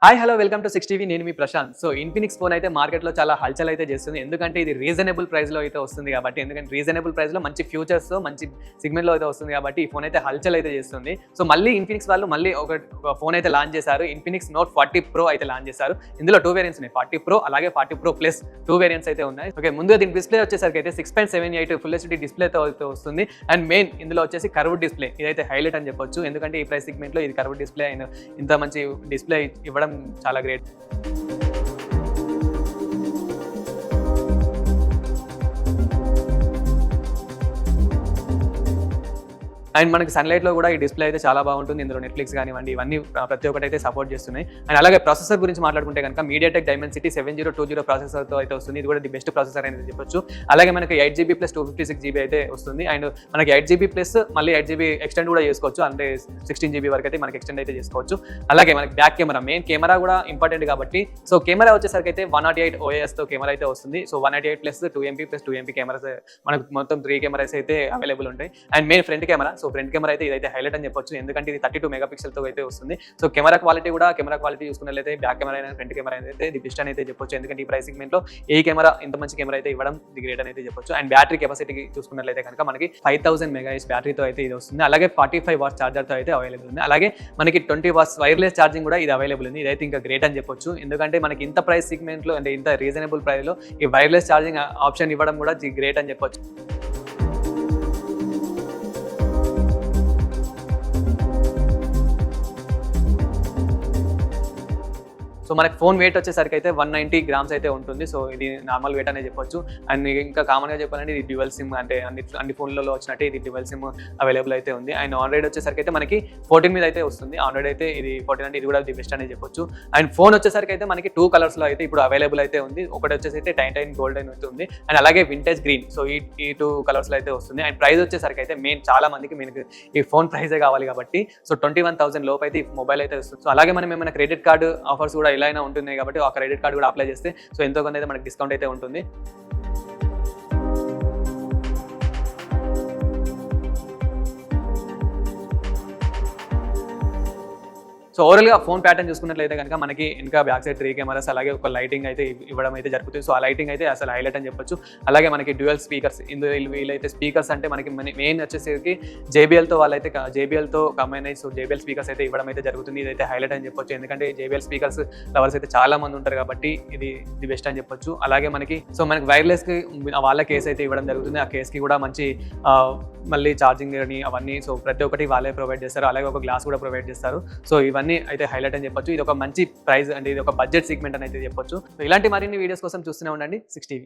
Hi hello welcome to 6TV. నేను మీ Prashanth. So Infinix phone అయితే మార్కెట్లో చాలా హల్చల్ అయితే చేస్తుంది. ఎందుకంటే ఇది రీజనబుల్ ప్రైస్లో అయితే వస్తుంది కాబట్టి, ఎందుకంటే రీజనబుల్ ప్రైస్లో మంచి ఫ్యూచర్స్ మంచి సిగ్మెంట్లో అయితే వస్తుంది కాబట్టి ఈ ఫోన్ అయితే హల్చల్ అయితే చేస్తుంది. సో మళ్ళీ ఇన్ఫినిక్స్ వాళ్ళు మళ్ళీ ఒక ఫోన్ అయితే లాంచ్ చేశారు. ఇన్ఫినిక్స్ నోట్ 40 Pro అయితే లాంచ్ చేశారు. ఇందులో 2 వేరియంట్స్ ఉన్నాయి, 40 Pro అలాగే 40 Pro Plus 2 వేరియంట్స్ అయితే ఉన్నాయి. ఓకే, ముందుగా దీని డిస్ప్లే వచ్చేసరికి అయితే 6.78 ఫుల్ హెచ్డి డిస్ప్లేతో అయితే వస్తుంది. అండ్ మెయిన్ ఇందులో వచ్చేసి కర్వ్డ్ డిస్ప్లే, ఇదైతే హైలైట్ అని చెప్పొచ్చు. ఎందుకంటే ఈ ప్రైస్ సిగ్మెంట్లో ఇది కర్వ్డ్ డిస్ప్లే అయిన ఇంత మంచి డిస్ప్లే ఇవ్వడం చాలా గ్రేట్. అండ్ మనకి సన్లైట్లో కూడా ఈ డిస్ప్లే అయితే చాలా బాగుంటుంది. ఇందులో నెట్ఫ్లిక్స్ కానివ్వండి, ఇవన్నీ ప్రతి ఒక్కటి అయితే సపోర్ట్ చేస్తున్నాయి. అండ్ అలాగే ప్రాసెసర్ గురించి మాట్లాడుకుంటే కనుక MediaTek Dimensity 7020 ప్రాసెసర్తో అయితే వస్తుంది. ఇది కూడా ది బెస్ట్ ప్రాసెసర్ అనేది చెప్పొచ్చు. అలాగే మనకి 8GB ప్లస్ 256GB అయితే వస్తుంది. అండ్ మనకి 8GB ప్లస్ మళ్ళీ 8GB ఎక్స్టెండ్ కూడా చేసుకోవచ్చు, అంటే 16GB వరకు అయితే మనకి ఎక్స్టెండ్ అయితే చేసుకోవచ్చు. అలాగే మనకి బ్యాక్ కెమెరా, మెయిన్ కెమెరా కూడా ఇంపార్టెంట్ కాబట్టి, సో కెమెరా వచ్చేసరికి అయితే 108 OISతో కెమెరా అయితే వస్తుంది. So 188 plus 2MP plus 2MP cameras మనకు మొత్తం 3 కెమెరాస్ అయితే అవైలబుల్ ఉంటాయి. And main front camera, so front camera అయితే ఇదైతే హైలైట్ అని చెప్పొచ్చు. ఎందుకంటే ఇది 32 మెగాపిక్సెల్తో అయితే వస్తుంది. సో కెమెరా క్వాలిటీ చూసుకున్నట్లయితే బ్యాక్ కెమెరా అయినా ఫ్రంట్ కెమెరా అయితే ది బెస్ట్ అని అయితే చెప్పొచ్చు. ఎందుకంటే ఈ ప్రైస్ సెగ్మెంట్లో ఏ కెమెరా ఇంత మంచి కెమెరా అయితే ఇవ్వడం ది గ్రేట్ అని అయితే చెప్పొచ్చు. అండ్ బ్యాటరీ కెపాసిటీ చూసుకున్నట్లయితే కనుక మనకి 5000 mAh బ్యాటరీతో అయితే ఇది వస్తుంది. అలాగే 45 watts ఛార్జర్తో అయితే అవైలబుల్ ఉంది. అలాగే మనకి 20 watts వైర్లెస్ ఛార్జింగ్ కూడా ఇది అవైలబుల్ ఉంది. ఇదైతే ఇంకా గ్రేట్ అని చెప్పొచ్చు. ఎందుకంటే మనకి ఇంత ప్రైస్ సెగ్మెంట్లో అంటే ఇంత రీజనబుల్ ప్రైస్లో ఈ వైర్లెస్ ఛార్జింగ్ ఆప్షన్ ఇవ్వడం కూడా ది గ్రేట్ అని చెప్పొచ్చు. సో మనకి ఫోన్ వెయిట్ వచ్చేసరికి అయితే 190 grams అయితే ఉంటుంది. సో ఇది నార్మల్ వెయిట్ అనే చెప్పొచ్చు. అండ్ ఇంకా కామన్గా చెప్పాలంటే ఇది డ్యూయల్ సిమ్, అంటే అన్ని ఫోన్లలో వచ్చినట్టే ఇది డ్యూయల్ సిమ్ అవైలబుల్ అయితే ఉంది. అండ్ ఆండ్రాయిడ్ వచ్చేసరికి అయితే మనకి 14 మీద అయితే వస్తుంది. ఆండ్రాయిడ్ అయితే ఇది 14 అంటే ఇది కూడా ది బెస్ట్ అనే చెప్పొచ్చు. అండ్ ఫోన్ వచ్చేసరికి అయితే మనకి 2 కలర్స్లో అయితే ఇప్పుడు అవైలబుల్ అయితే ఉంది. ఒకటి వచ్చేసి అయితే టైన్ గోల్డెన్ అయితే ఉంది, అండ్ అలాగే వింటేజ్ గ్రీన్. సో ఈ 2 కలర్స్లో అయితే వస్తుంది. అండ్ ప్రైస్ వచ్చేసరికి అయితే మెయిన్ చాలా మందికి మీకు ఈ ఫోన్ ప్రైజే కావాలి కాబట్టి, సో 21,000 లోపు అయితే ఈ మొబైల్ అయితే వస్తుంది. సో అలాగే మనం ఏమైనా క్రెడిట్ కార్డు ఆఫర్స్ కూడా ఇలా అయినా ఉంటుంది కాబట్టి ఆ క్రెడిట్ కార్డు కూడా అప్లై చేస్తే సో ఎంతో కొంత అయితే మనకి డిస్కౌంట్ అయితే ఉంటుంది. సో ఓవరాల్గా ఫోన్ ప్యాటర్న్ చూసుకున్నట్లయితే కనుక మనకి ఇంకా బ్యాక్ సైడ్ 3 కెమెరాస్ అలాగే ఒక లైటింగ్ అయితే ఇవ్వడం అయితే జరుగుతుంది. సో ఆ లైటింగ్ అయితే అసలు హైలైట్ అని చెప్పొచ్చు. అలాగే మనకి డ్యూయల్ స్పీకర్స్, ఇందులో వీళ్ళైతే స్పీకర్స్ అంటే మనకి మెయిన్ వచ్చేసరికి JBLతో వాళ్ళైతే JBLతో కంబైన్ అయ్యి సో JBL స్పీకర్స్ అయితే ఇవ్వడం అయితే జరుగుతుంది. ఇదైతే హైలైట్ అని చెప్పొచ్చు. ఎందుకంటే JBL స్పీకర్స్ లవర్స్ అయితే చాలా మంది ఉంటారు కాబట్టి ఇది ది బెస్ట్ అని చెప్పొచ్చు. అలాగే మనకి వైర్లెస్కి వాళ్ళ కేస్ అయితే ఇవ్వడం జరుగుతుంది. ఆ కేస్కి కూడా మంచి మళ్ళీ ఛార్జింగ్ అని అవన్నీ సో ప్రతి ఒక్కటి వాళ్ళే ప్రొవైడ్ చేస్తారు. అలాగే ఒక గ్లాస్ కూడా ప్రొవైడ్ చేస్తారు. సో ఇవన్నీ అయితే హైలైట్ అని చెప్పొచ్చు. ఇది ఒక మంచి ప్రైస్ అంటే ఇది ఒక బడ్జెట్ సెగ్మెంట్ అని అయితే చెప్పొచ్చు. సో ఇలాంటి మరిన్ని వీడియోస్ కోసం చూస్తూనే ఉండండి 6TV.